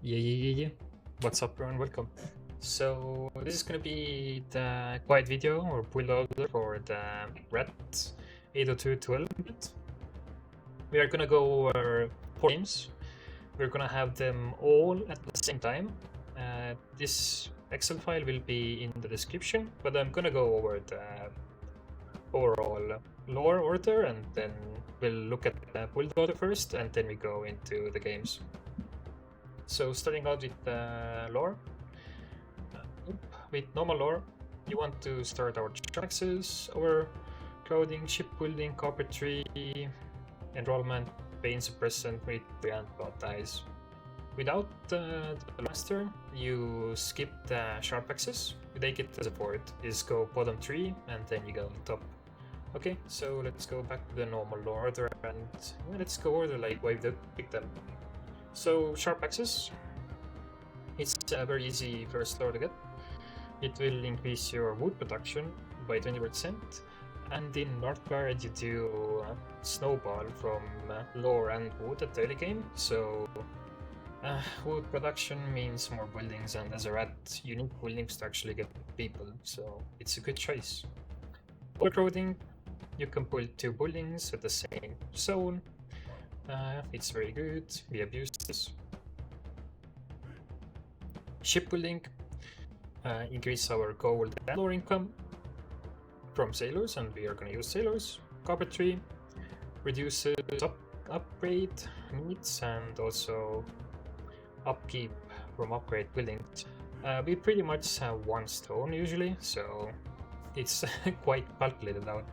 Yeah. What's up, everyone? Welcome. So this is gonna be the quiet video or build order for the Red 802.12 build. We are gonna go over 4 games. We're gonna have them all at the same time. This Excel file will be in the description, but I'm gonna go over the overall lore order, and then we'll look at the build order first, and then we go into the games. So starting out with lore. With normal lore, you want to start our taxes, overcrowding, shipbuilding, carpentry, enrollment, pain suppressant, military, and blood ties. Without the master, you skip the sharp axes. You take it as a board. You just go bottom 3 and then you go on top. Okay, so let's go back to the normal lore order and let's go order like why we pick them. So sharp axes, it's a very easy first lore to get. It will increase your wood production by 20%, and in Northgard you do snowball from lore and wood at the early game, so wood production means more buildings, and as a rat you need buildings to actually get people, so it's a good choice. Overcrowding, you can build 2 buildings at the same zone. It's very good, we abuse this. Shipbuilding, increase our gold and lore income from sailors, and we are going to use sailors. Carpentry reduces upgrade needs and also upkeep from upgrade buildings. We pretty much have 1 stone usually, so it's quite calculated out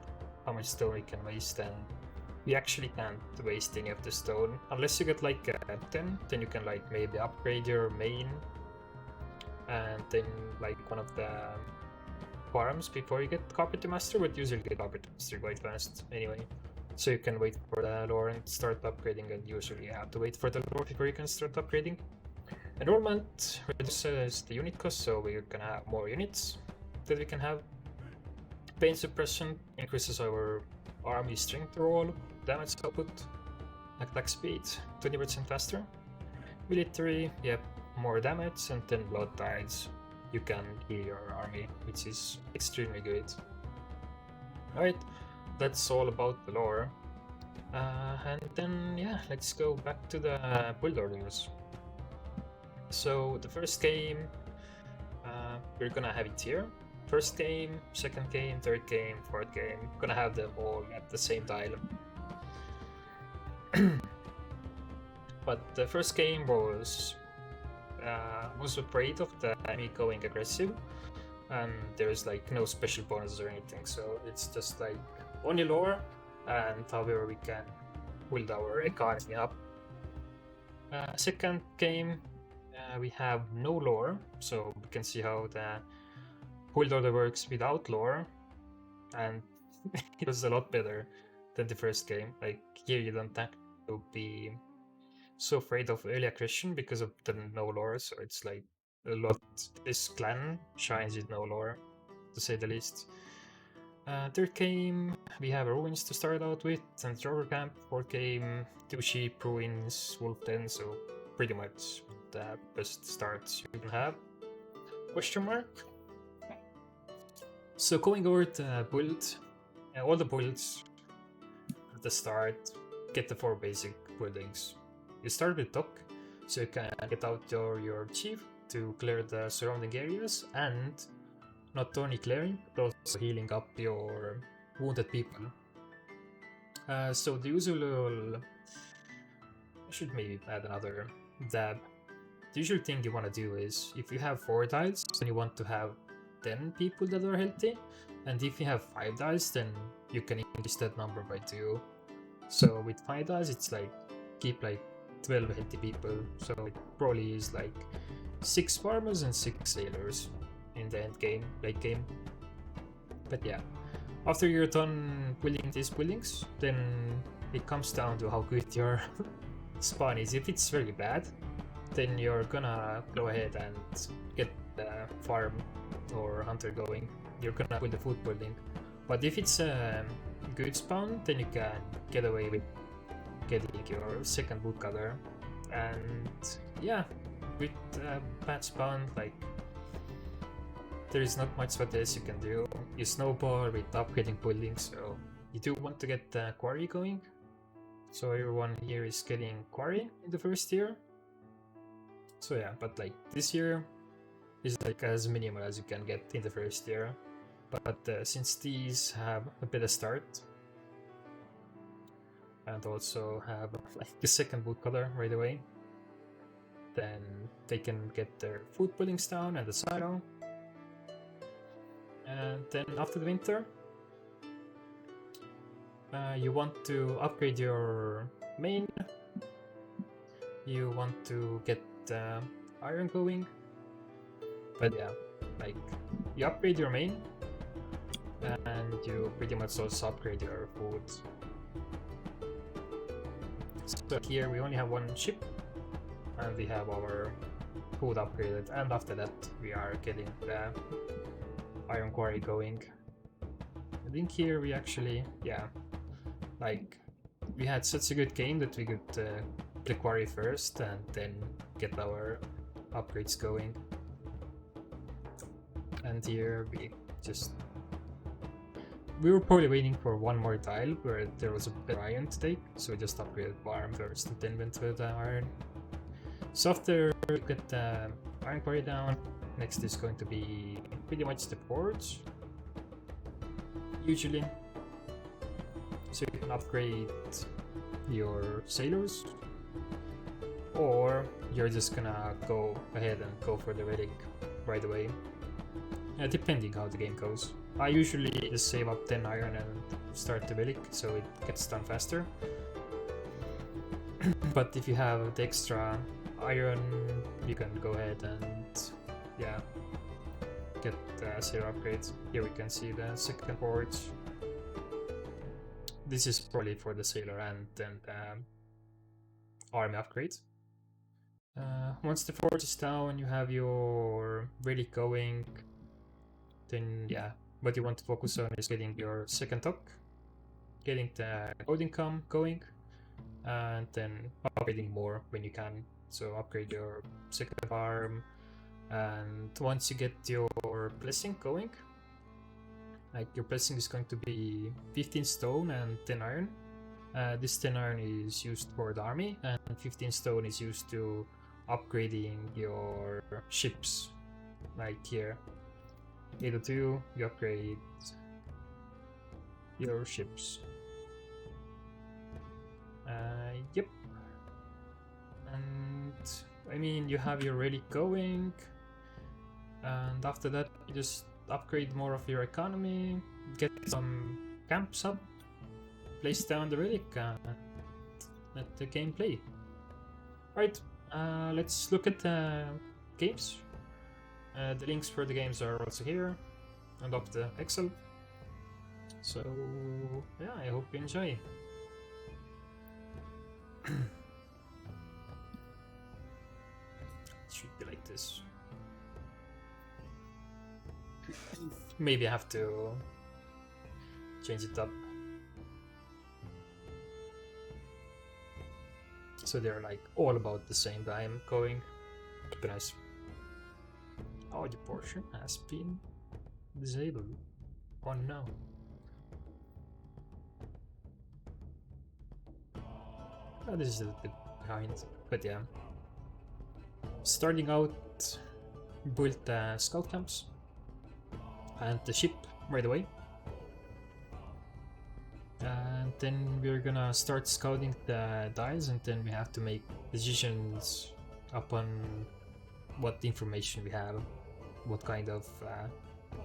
how much stone we can waste, and we actually can't waste any of the stone unless you get like 10. Then you can like maybe upgrade your main and then like one of the farms before you get Carpenter Master, but usually get Carpenter Master quite fast anyway. So you can wait for the lore and start upgrading, and usually you have to wait for the lore before you can start upgrading. Enrollment reduces the unit cost, so we can have more units that we can have. Pain suppression increases our army strength roll, damage output, attack speed 20% faster. Military, yep, more damage, and then blood tides. You can heal your army, which is extremely good. Alright, that's all about the lore. And then, yeah, let's go back to the build orders. So the first game, we're gonna have it here. First game, second game, third game, fourth game. We're gonna have them all at the same tile. But the first game was afraid of the enemy going aggressive, and there's like no special bonuses or anything, so it's just like only lore and however we can build our economy up. Second game, we have no lore, so we can see how the build order works without lore, and it was a lot better than the first game. Like here you don't have to be so afraid of early aggression because of the no lore, so it's like a lot. This clan shines with no lore, to say the least. Third game, we have ruins to start out with, and Drover Camp. Fourth game, 2 sheep, ruins, wolf den, so pretty much the best starts you can have. Question mark? So going over the build, all the builds at the start get the 4 basic buildings. You start with dock, so you can get out your chief to clear the surrounding areas, and not only clearing, but also healing up your wounded people. So the usual, I should maybe add another dab. The usual thing you want to do is, if you have 4 tiles, then you want to have 10 people that are healthy, and if you have 5 tiles, then you can increase that number by 2. So with 5 tiles, it's like keep like 12 healthy people, so it probably is like 6 farmers and 6 sailors in the end game, late game. But yeah, after you're done building these buildings, then it comes down to how good your spawn is. If it's very bad, then you're gonna go ahead and get the farm or hunter going. You're gonna build the food building. But if it's a good spawn, then you can get away with getting your second woodcutter. And yeah, with bad spawn, like there is not much what else you can do. You snowball with upgrading buildings, so you do want to get the quarry going. So everyone here is getting quarry in the first year. So yeah, but like this year is like as minimal as you can get in the first year. But since these have a better start and also have like the second wood color right away, then they can get their food buildings down and the silo. And then after the winter, you want to upgrade your main. You want to get iron going. But yeah, like you upgrade your main and you pretty much also upgrade your food. So here we only have one ship and we have our food upgraded, and after that we are getting the iron quarry going. I think here we actually, yeah, like we had such a good game that we could play quarry first and then get our upgrades going. And here we were probably waiting for one more tile where there was a better iron to take, so we just upgraded farm first and then went with the iron. So after we get the iron quarry down, next is going to be pretty much the forge, usually. So you can upgrade your sailors, or you're just gonna go ahead and go for the relic right away, depending how the game goes. I usually just save up 10 iron and start the relic so it gets done faster. But if you have the extra iron, you can go ahead and yeah, get sailor upgrades. Here we can see the second forge. This is probably for the sailor and then army upgrades. Once the forge is down, you have your relic going. Then yeah, what you want to focus on is getting your second dock, getting the gold income going, and then upgrading more when you can. So upgrade your second farm, and once you get your blessing going, like your blessing is going to be 15 stone and 10 iron. This 10 iron is used for the army, and 15 stone is used to upgrading your ships, like here. 802, you upgrade your ships. Yep. And I mean, you have your relic going, and after that you just upgrade more of your economy, get some camps up, place down the relic, and let the game play. Right, let's look at the games. The links for the games are also here and up the Excel. So yeah, I hope you enjoy. It should be like this. Maybe I have to change it up so they're like all about the same time going. Be nice. Audio portion has been disabled. Oh no. Oh, this is a bit behind, but yeah. Starting out, built the scout camps and the ship right away. And then we're gonna start scouting the dials, and then we have to make decisions upon what information we have, what kind of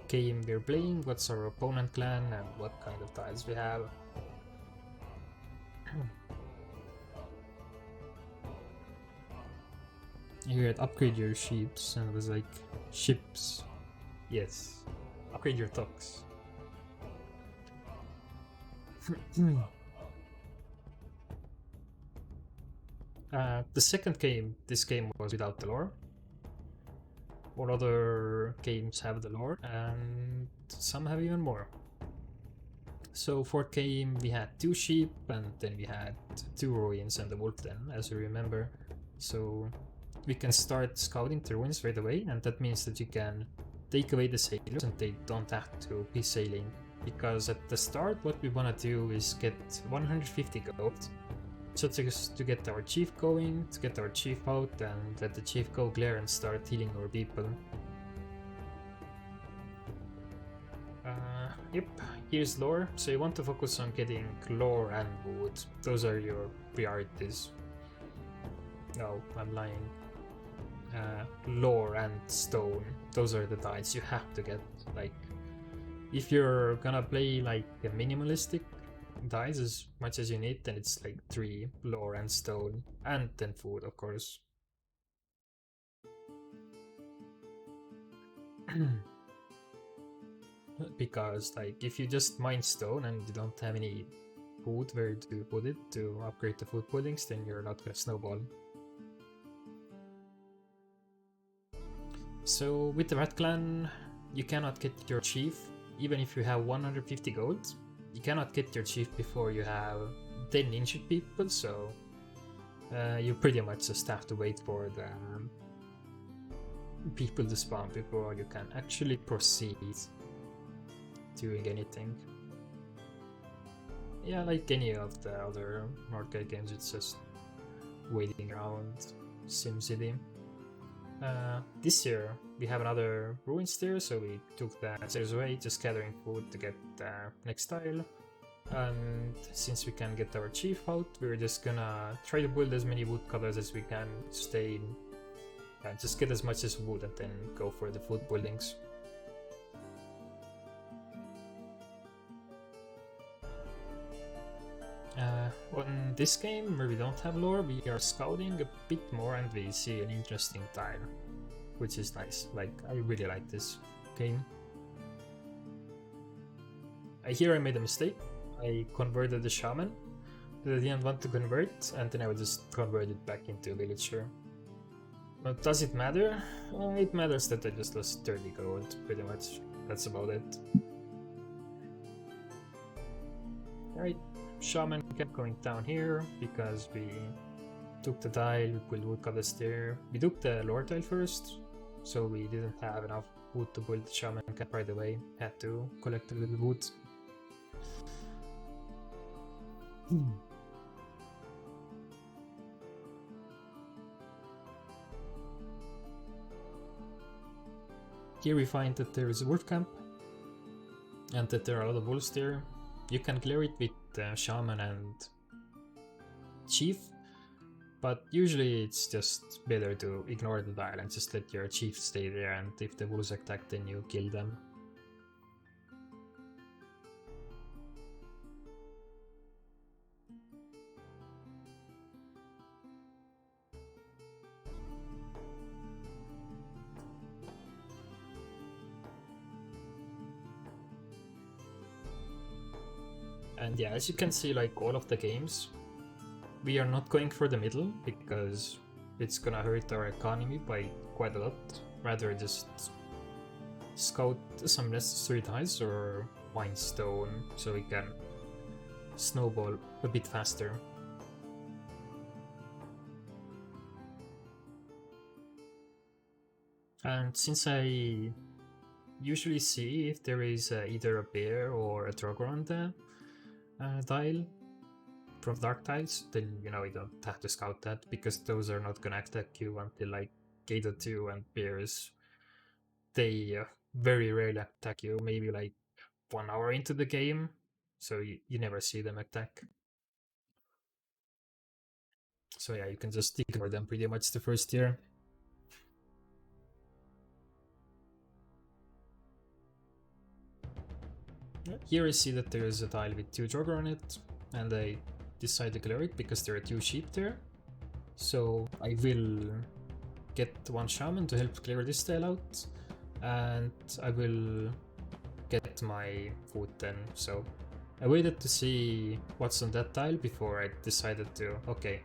game we're playing, what's our opponent clan, and what kind of tiles we have. You had upgrade your ships, and it was like, ships, yes, upgrade your docks. The second game, this game was without the lore. All other games have the lore, and some have even more. So fourth game we had 2 sheep, and then we had 2 ruins and the wolf den, as you remember. So we can start scouting the ruins right away, and that means that you can take away the sailors and they don't have to be sailing. Because at the start, what we want to do is get 150 gold, so to get our chief going, to get our chief out, and let the chief go glare and start healing our people. Yep, here's lore. So you want to focus on getting lore and wood. Those are your priorities. No, I'm lying. Lore and stone. Those are the dice you have to get. Like, if you're gonna play like a minimalistic dice as much as you need, then it's like 3 lore and stone, and then food, of course. Because like if you just mine stone and you don't have any food where to put it to upgrade the food puddings, then you're not gonna snowball. So with the Rat Clan, you cannot get your chief, even if you have 150 gold. You cannot get your chief before you have 10 injured people, so you pretty much just have to wait for the people to spawn before you can actually proceed doing anything. Yeah, like any of the other arcade games, it's just waiting around SimCity. This year we have another ruins there, so we took the sailors away, just gathering food to get the next tile. And since we can get our chief out, we're just gonna try to build as many woodcutters as we can, stay just get as much as wood and then go for the food buildings. On this game, where we don't have lore, we are scouting a bit more and we see an interesting tile, which is nice. Like, I really like this game. Here I made a mistake. I converted the shaman that I didn't want to convert, and then I would just convert it back into a villager. But does it matter? It matters that I just lost 30 gold, pretty much. That's about it. Alright. Shaman kept going down here because we took the tile, we put woodcutters there. We took the lore tile first, so we didn't have enough wood to build the shaman camp right away. Had to collect a little wood. Here we find that there is a wolf camp and that there are a lot of wolves there. You can clear it with shaman and chief, but usually it's just better to ignore the tile and just let your chief stay there, and if the wolves attack then you kill them. And yeah, as you can see, like all of the games, we are not going for the middle because it's gonna hurt our economy by quite a lot. Rather just scout some necessary dice or mine stone so we can snowball a bit faster. And since I usually see if there is either a bear or a Drogon on the tile from dark tiles, then you know you don't have to scout that because those are not gonna attack you until like Gator 2, and bears, they very rarely attack you, maybe like 1 hour into the game, so you never see them attack. So yeah, you can just ignore them pretty much the first year. Here I see that there is a tile with 2 Jogger on it, and I decide to clear it because there are 2 sheep there. So I will get 1 shaman to help clear this tile out, and I will get my food then. So I waited to see what's on that tile before I decided to, okay,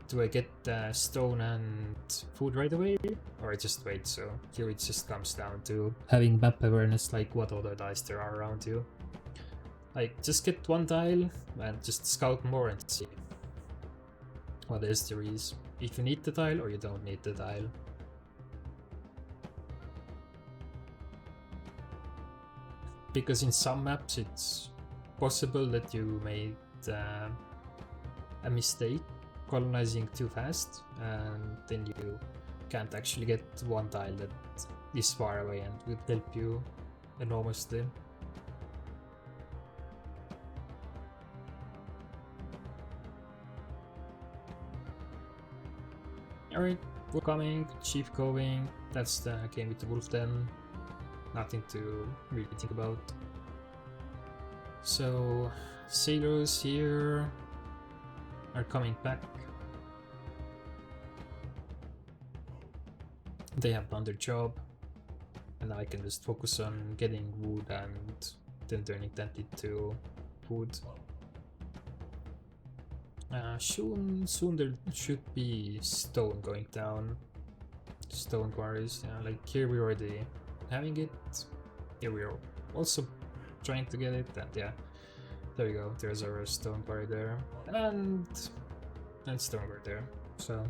do I get stone and food right away, or I just wait? So here it just comes down to having map awareness, like what other dice there are around you. Like, just get 1 tile and just scout more and see what else there is. if you need the tile or you don't need the tile. Because in some maps it's possible that you made a mistake colonizing too fast, and then you can't actually get one tile that is far away and would help you enormously. Alright, we're coming, chief going, that's the game with the wolf then. Nothing to really think about. So, sailors here are coming back. They have done their job, and I can just focus on getting wood and then turning that into food. Soon there should be stone going down. Stone quarries, like here we're already having it. Here we're also trying to get it, and yeah, there we go. There's our stone quarry there, and stone quarry there. So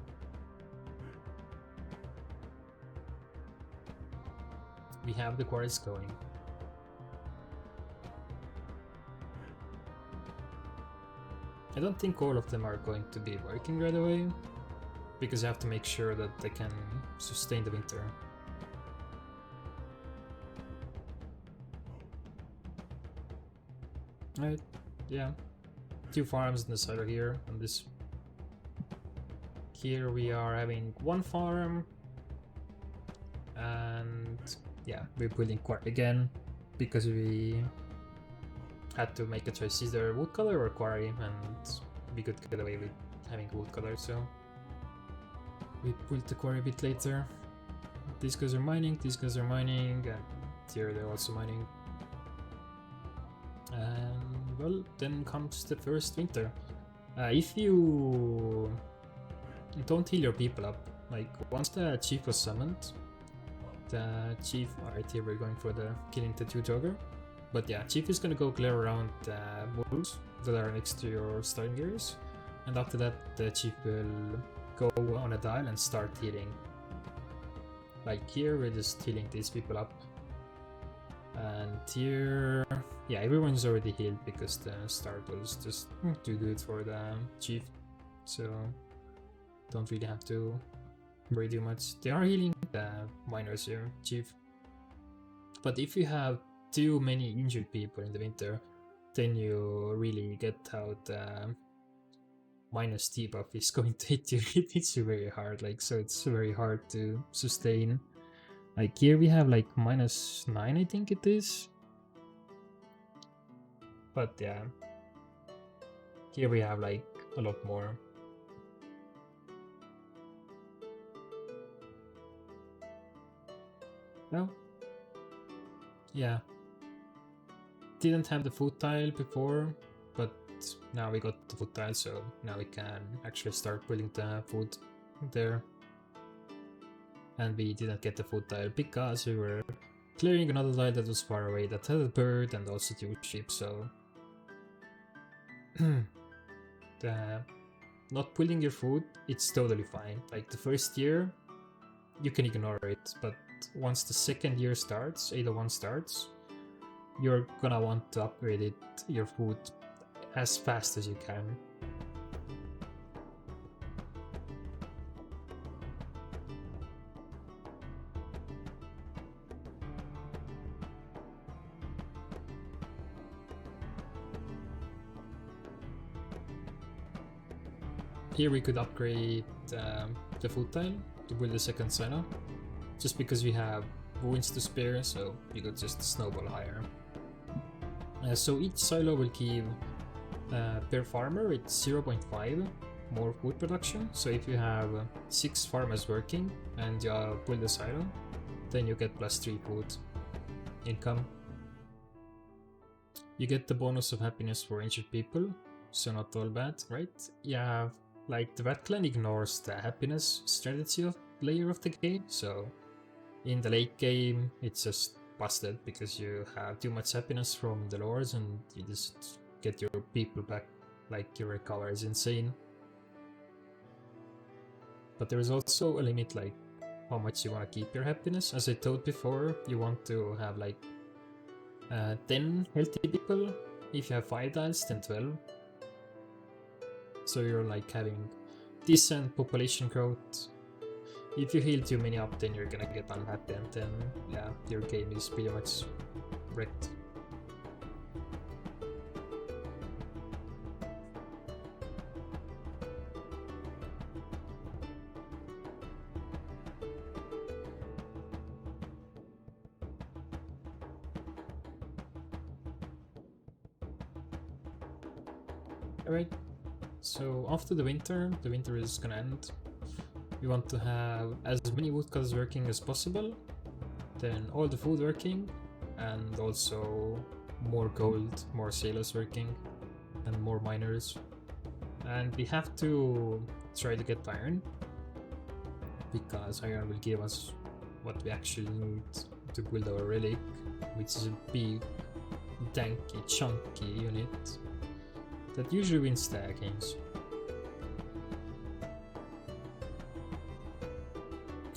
we have the quarries going. I don't think all of them are going to be working right away, because you have to make sure that they can sustain the winter. Right, yeah. 2 farms in the silo here, and this. Here we are having 1 farm, and yeah, we're building quarry again, because we had to make a choice, either woodcutter or quarry, and we could get away with having woodcutter, so we built the quarry a bit later. These guys are mining, and here they're also mining. And well, then comes the first winter. If you don't heal your people up, like once the chief was summoned, alright, here we're going for the killing the 2 jogger. But yeah, chief is gonna go clear around the wolves that are next to your starting gears, and after that the chief will go on a dial and start healing. Like here we're just healing these people up, and here, yeah, everyone's already healed because the start was just too good for the chief, so don't really have to worry too much. They are healing the miners here, chief. But if you have too many injured people in the winter, then you really get how the minus debuff is going to hit you. It hits you very hard, like, so it's very hard to sustain. Like here we have like -9, I think it is. But yeah, here we have like a lot more. No? Yeah. Didn't have the food tile before, but now we got the food tile, so now we can actually start putting the food there. And we didn't get the food tile because we were clearing another tile that was far away that had a bird and also 2 sheep, so not pulling your food, it's totally fine. Like the first year you can ignore it, but once the second year starts, Ada 1 starts, you're gonna want to upgrade it, your food, as fast as you can. Here we could upgrade the food tile to build the second silo, just because we have wounds to spare, so you could just snowball higher. So each silo will give per farmer it's 0.5 more food production. So if you have 6 farmers working and you build a silo, then you get +3 food income. You get the bonus of happiness for injured people, so not all bad, right? Yeah, like the Rat Clan ignores the happiness strategy of layer of the game, so in the late game it's just busted because you have too much happiness from the lords and you just get your people back, like your recover is insane. But there is also a limit, like how much you want to keep your happiness. As I told before, you want to have like 10 healthy people. If you have 5 dials, then 12. So you're like having decent population growth. If you heal too many up, then you're gonna get unhappy, and then yeah, your game is pretty much wrecked. Alright, so after the winter is gonna end. We want to have as many woodcutters working as possible, then all the food working, and also more gold, more sailors working, and more miners. And we have to try to get iron, because iron will give us what we actually need to build our relic, which is a big, tanky, chunky unit that usually wins the games.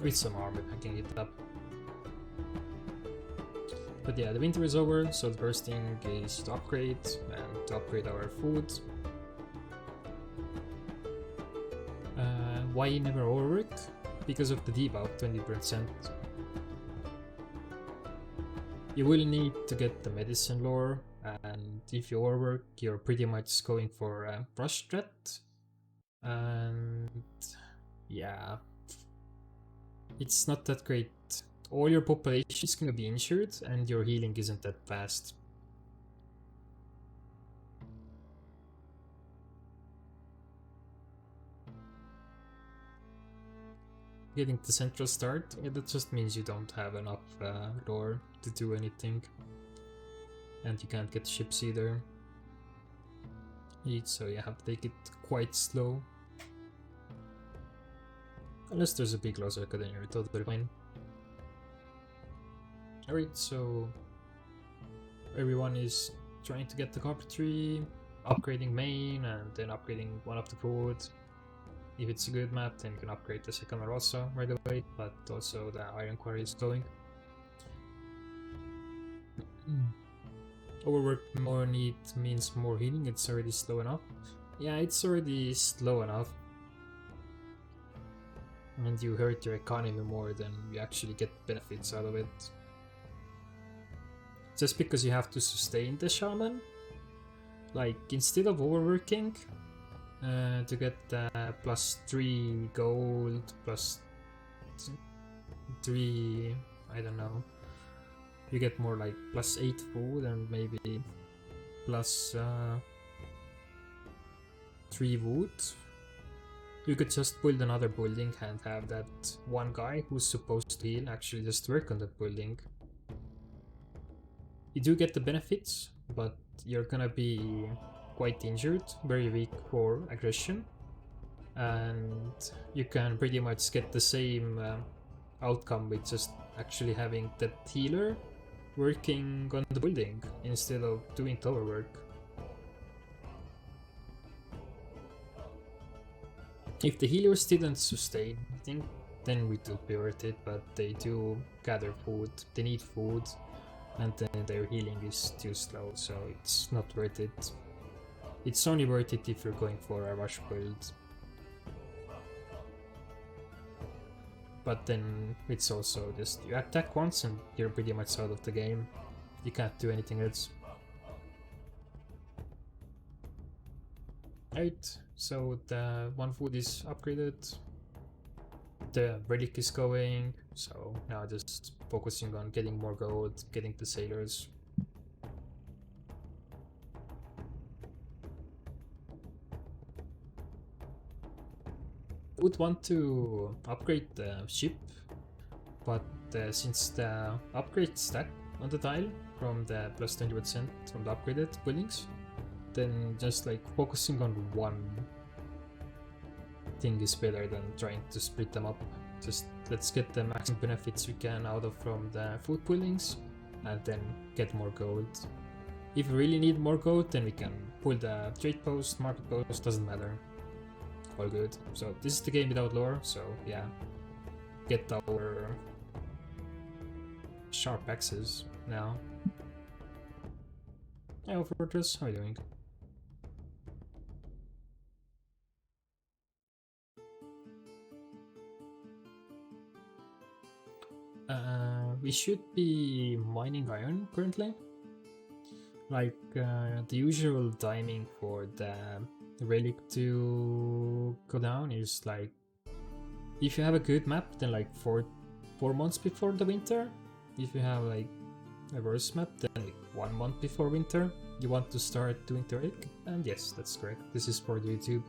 With some armor packing it up. But yeah, the winter is over, so the first thing is to upgrade, and to upgrade our food. Why never overwork? Because of the debuff, 20%. You will need to get the medicine lore, and if you overwork, you're pretty much going for a rush strat. And yeah, it's not that great. All your population is gonna be injured, and your healing isn't that fast. Getting the central start, yeah, that just means you don't have enough lore to do anything. And you can't get ships either. So you have to take it quite slow. Unless there's a big loss record, then you're totally fine. Alright, so everyone is trying to get the carpentry, upgrading main, and then upgrading one of the food. If it's a good map, then you can upgrade the second one also right away, but also the iron quarry is going. Overwork more need means more healing. It's already slow enough. Yeah, it's already slow enough. And you hurt your economy more than you actually get benefits out of it. Just because you have to sustain the shaman, like instead of overworking to get +3 gold, +3, I don't know, you get more like +8 food and maybe +3 wood. You could just build another building and have that one guy who's supposed to heal actually just work on that building. You do get the benefits, but you're gonna be quite injured, very weak for aggression, and you can pretty much get the same outcome with just actually having that healer working on the building instead of doing tower work. If the healers didn't sustain anything, then it would be worth it, but they do gather food, they need food, and then their healing is too slow, so it's not worth it. It's only worth it if you're going for a rush build. But then it's also just you attack once and you're pretty much out of the game. You can't do anything else. Right, so the one food is upgraded. The relic is going, so now just focusing on getting more gold, getting the sailors. Would want to upgrade the ship, but since the upgrade stack on the tile from the +20% from the upgraded buildings, then just like focusing on one thing is better than trying to split them up. Just let's get the maximum benefits we can out of from the food buildings and then get more gold. If we really need more gold, then we can pull the trade post, market post, doesn't matter. all good. So this is the game without lore, so yeah. Get our sharp axes now. Hello Fortress, how are you doing? We should be mining iron currently. Like the usual timing for the relic to go down is like, if you have a good map, then like 4 months before the winter. If you have like a worse map, then like 1 month before winter you want to start doing the relic. And yes, that's correct. This is for YouTube.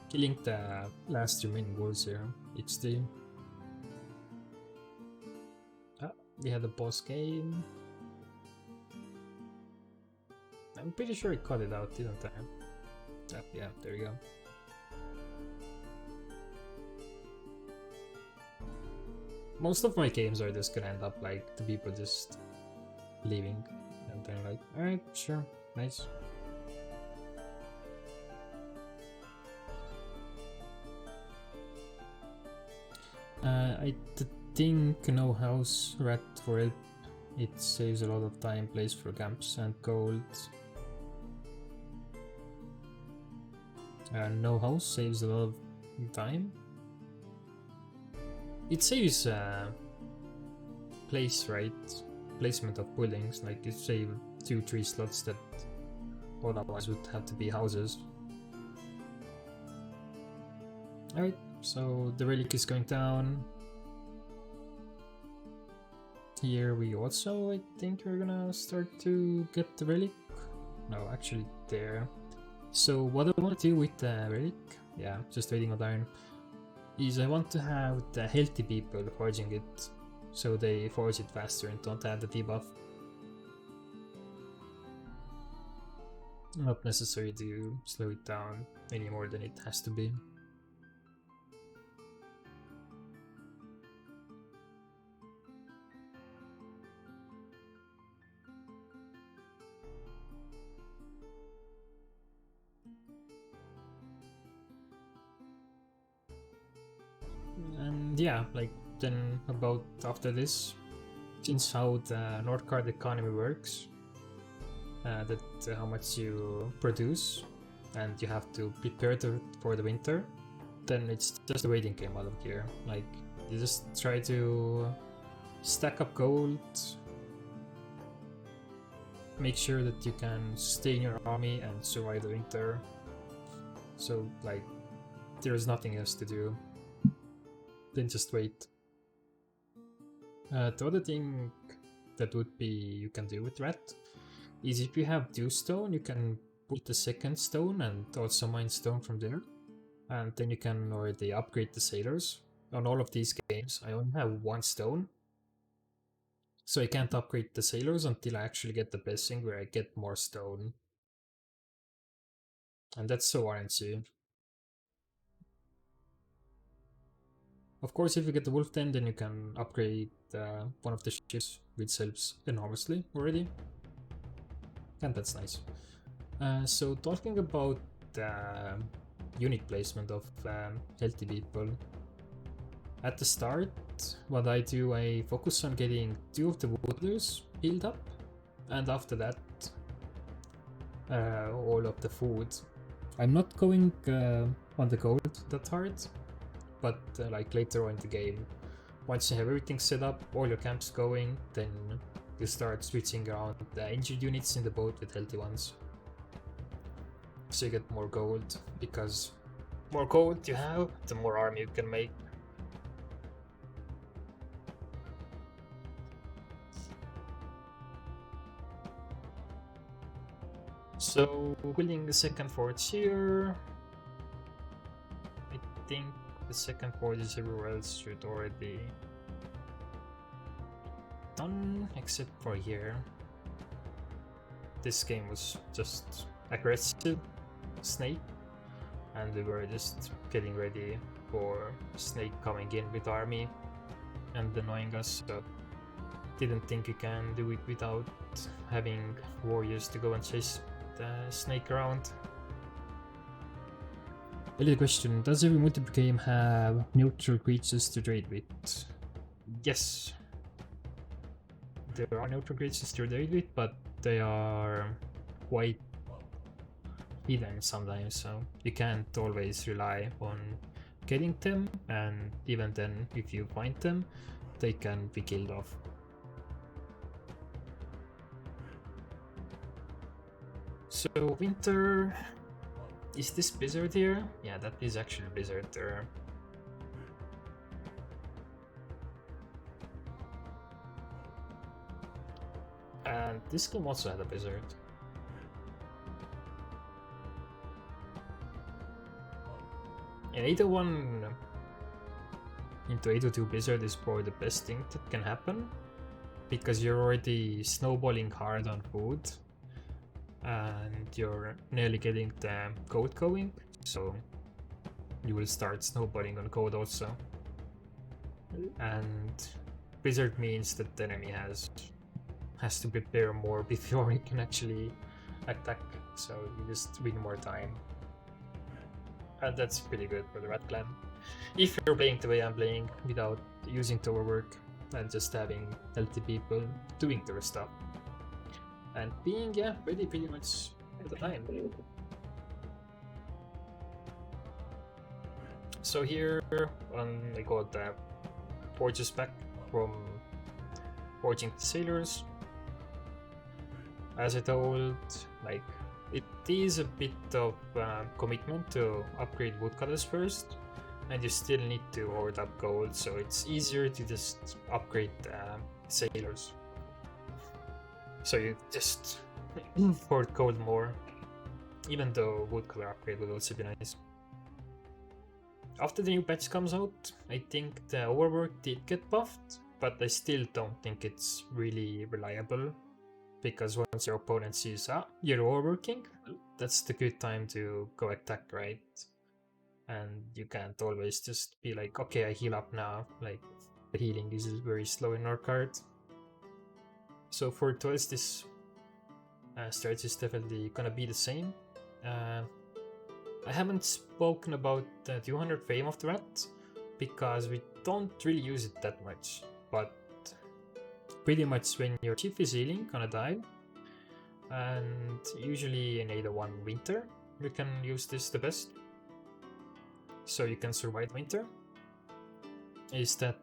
Killing the last remaining walls here. XD. We had a boss game. I'm pretty sure I cut it out, didn't I? Yeah, there you go. Most of my games are just gonna end up like the people just leaving and then like, alright, sure, nice. I think no house rat for help. It saves a lot of time, place for camps and gold. No house saves a lot of time. It saves place, right? Placement of buildings, like you save 2-3 slots that otherwise would have to be houses. Alright, so the relic is going down. Here we also, I think we're gonna start to get the relic. No, actually there. So what I want to do with the relic, yeah, just waiting on iron, is I want to have the healthy people forging it, so they forge it faster and don't have the debuff. Not necessary to slow it down any more than it has to be. And yeah, like then about after this, since how the North card economy works, that how much you produce and you have to prepare for the winter, then it's just a waiting game out of here. Like you just try to stack up gold, make sure that you can stay in your army and survive the winter. So like there's nothing else to do. Then just wait. The other thing that would be you can do with rat is if you have dew stone, you can put the second stone and also mine stone from there, and then you can already upgrade the sailors. On all of these games I only have 1 stone, so I can't upgrade the sailors until I actually get the blessing where I get more stone, and that's so RNG. Of course, if you get the wolf then you can upgrade one of the ships, which helps enormously already. And that's nice. So talking about unit placement of healthy people. At the start, what I do, I focus on getting 2 of the wooders healed up. And after that, all of the food. I'm not going on the gold that hard. But like later on in the game, once you have everything set up, all your camps going, then you start switching around the injured units in the boat with healthy ones. So you get more gold, because more gold you have, the more army you can make. So building the second fort here. I think the second fort is everywhere else should already be done, except for here. This game was just aggressive snake, and we were just getting ready or Snake coming in with army and annoying us, so didn't think you can do it without having warriors to go and chase the Snake around. A little question, does every multiplayer game have neutral creatures to trade with? Yes. There are neutral creatures to trade with, but they are quite hidden sometimes, so you can't always rely on getting them, and even then, if you find them, they can be killed off. So winter, is this Blizzard here? Yeah, that is actually Blizzard there. And this game also had a Blizzard. And 801 into 802 Blizzard is probably the best thing that can happen, because you're already snowballing hard on food and you're nearly getting the code going, so you will start snowballing on code also. And Blizzard means that the enemy has to prepare more before he can actually attack, so you just win more time. And that's pretty good for the Rat Clan. If you're playing the way I'm playing, without using tower work and just having healthy people doing their stuff. And being, yeah, ready pretty much at the time. So here, I got the forges back from forging the sailors. As I told, like, it is a bit of commitment to upgrade woodcutters first, and you still need to hoard up gold, so it's easier to just upgrade sailors. So you just hoard gold more, even though woodcutter upgrade would also be nice. After the new patch comes out, I think the overwork did get buffed, but I still don't think it's really reliable, because once your opponent sees, you're overworking, that's the good time to go attack, right? And you can't always just be like, okay, I heal up now, like, the healing is very slow in our card. So for Duels, this strategy is definitely gonna be the same. I haven't spoken about the 200 Fame of the Rat, because we don't really use it that much, but pretty much when your chief is healing on a dive, and usually in either one winter, you can use this the best, so you can survive winter, is that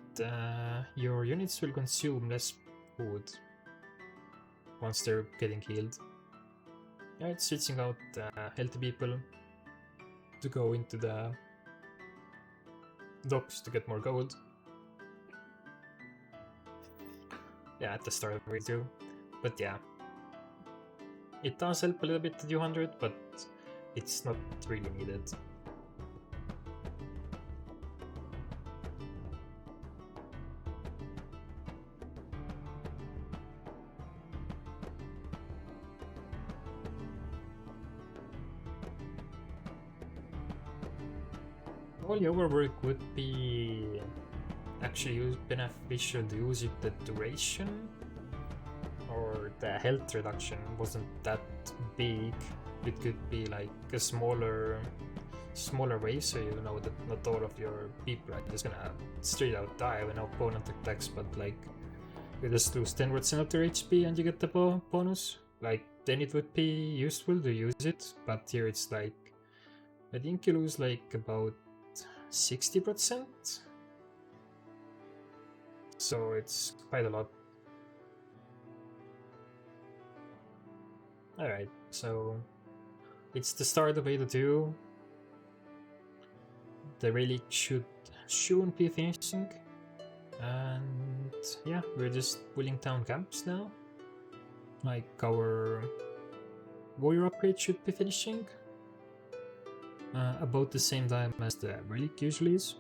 your units will consume less food once they're getting healed. Yeah, it's switching out healthy people to go into the docks to get more gold. Yeah, at the start of Raid 2. But yeah, it does help a little bit to 200, but it's not really needed. Only overwork would be actually beneficial to use if the duration or the health reduction wasn't that big. It could be like a smaller wave, so you know that not all of your people are just gonna straight out die when opponent attacks, but like you just lose 10% of their HP and you get the bonus. Like, then it would be useful to use it, but here it's like, I think you lose like about 60%, so it's quite a lot. Alright, so it's the start of 802. The relic should soon be finishing, and yeah, we're just pulling down camps now. Like, our warrior upgrade should be finishing about the same time as the relic usually is,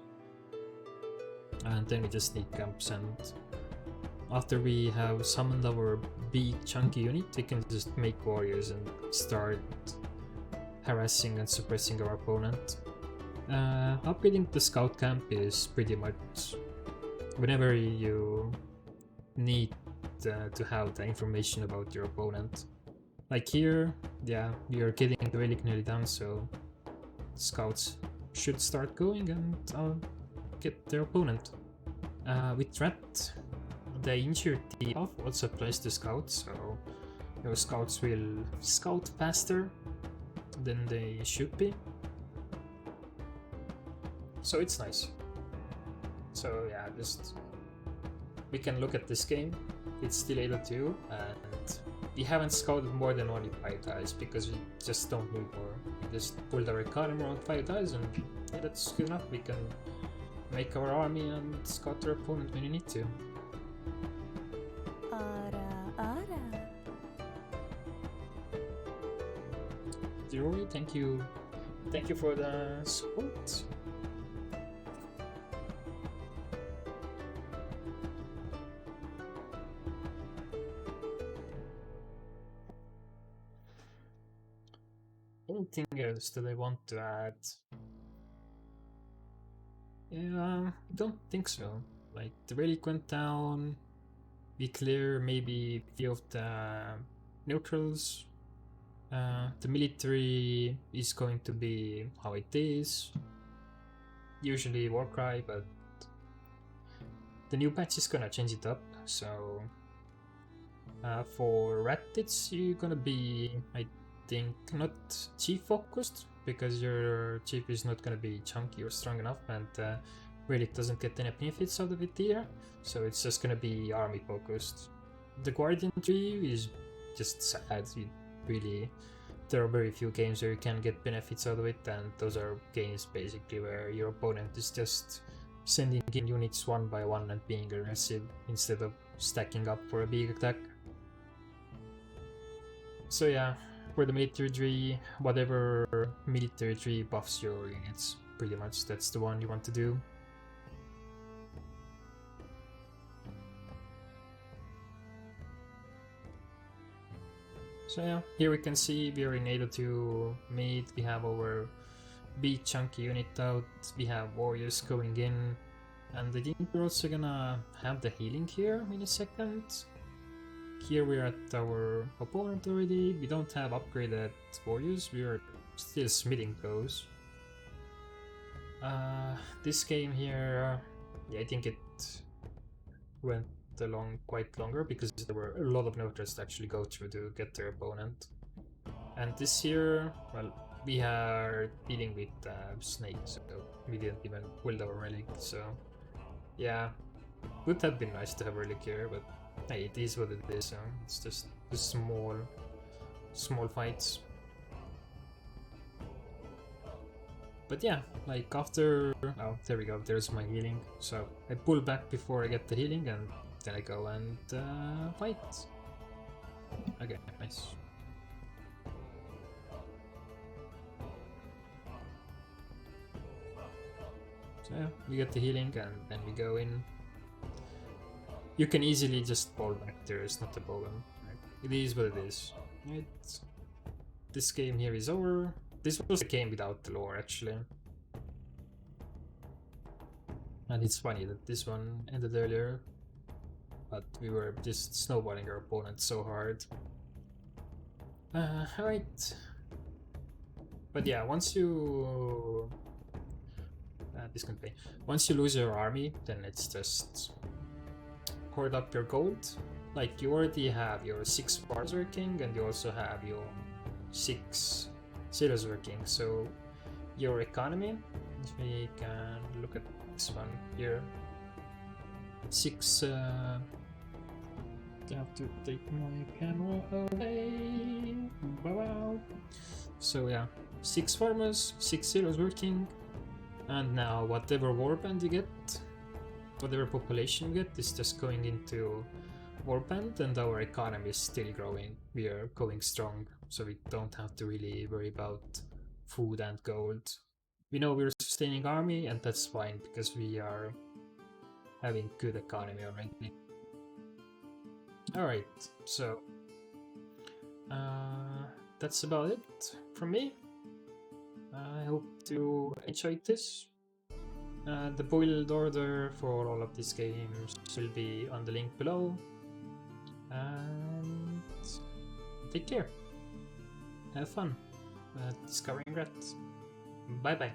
and then we just need camps, and after we have summoned our big chunky unit, we can just make warriors and start harassing and suppressing our opponent. Upgrading the scout camp is pretty much whenever you need to have the information about your opponent. Like here, yeah, we are getting the relic nearly done, so scouts should start going and get their opponent. With Rat, the injured debuff also applies to scouts, so your scouts will scout faster than they should be. So it's nice. So yeah, just we can look at this game. It's still 8-2, and we haven't scouted more than only 5 dice because we just don't need more. We just pulled our economy around 5 dice, and yeah, that's good enough. We can make our army and scout our opponent when you need to. Rory, thank you for the support. Anything else that I want to add? Yeah, I don't think so. Like, the relic went down, we clear maybe a few of the neutrals. The military is going to be how it is. Usually Warcry, but the new patch is gonna change it up, so for Rat it's gonna be, I think, not chief focused, because your chief is not gonna be chunky or strong enough, and Relic doesn't get any benefits out of it either, so it's just gonna be army focused. The Guardian tree is just sad. There are very few games where you can get benefits out of it, and those are games basically where your opponent is just sending in units one by one and being aggressive instead of stacking up for a big attack. So yeah, for the military tree, whatever military tree buffs your units, pretty much that's the one you want to do. So yeah, here we can see we are in 8-2 mid, we have our big chunky unit out, we have warriors going in, and I think we're also gonna have the healing here in a second. Here we're at our opponent already, we don't have upgraded warriors, we are still smithing those. This game here, yeah, I think it went along quite longer because there were a lot of neutrals to actually go through to get their opponent. And this year, well, we are dealing with snakes, so we didn't even build our relic, so yeah, would have been nice to have relic here, but hey, it is what it is, so it's just the small fights. But yeah, like after, oh, there we go, there's my healing, so I pull back before I get the healing, and then I go and fight. Okay, nice. So yeah, we get the healing and then we go in. You can easily just fall back there, it's not a problem. Right? It is what it is. Right? This game here is over. This was a game without the lore actually. And it's funny that this one ended earlier, but we were just snowballing our opponent so hard. Alright. But yeah, once you... this can play. Once you lose your army, then it's just hoard up your gold. Like, you already have your 6 bars working, and you also have your 6 sailors working, so your economy, we can look at this one here. 6 I have to take my camera away. Wow. So yeah, 6 farmers, 6 sailors working, and now whatever warband you get, whatever population you get, is just going into warband, and our economy is still growing. We are going strong, so we don't have to really worry about food and gold. We know we're sustaining army, and that's fine because we are having good economy already. Alright, so that's about it from me. I hope you enjoyed this. The build order for all of these games will be on the link below. And take care. Have fun discovering rats. Bye bye.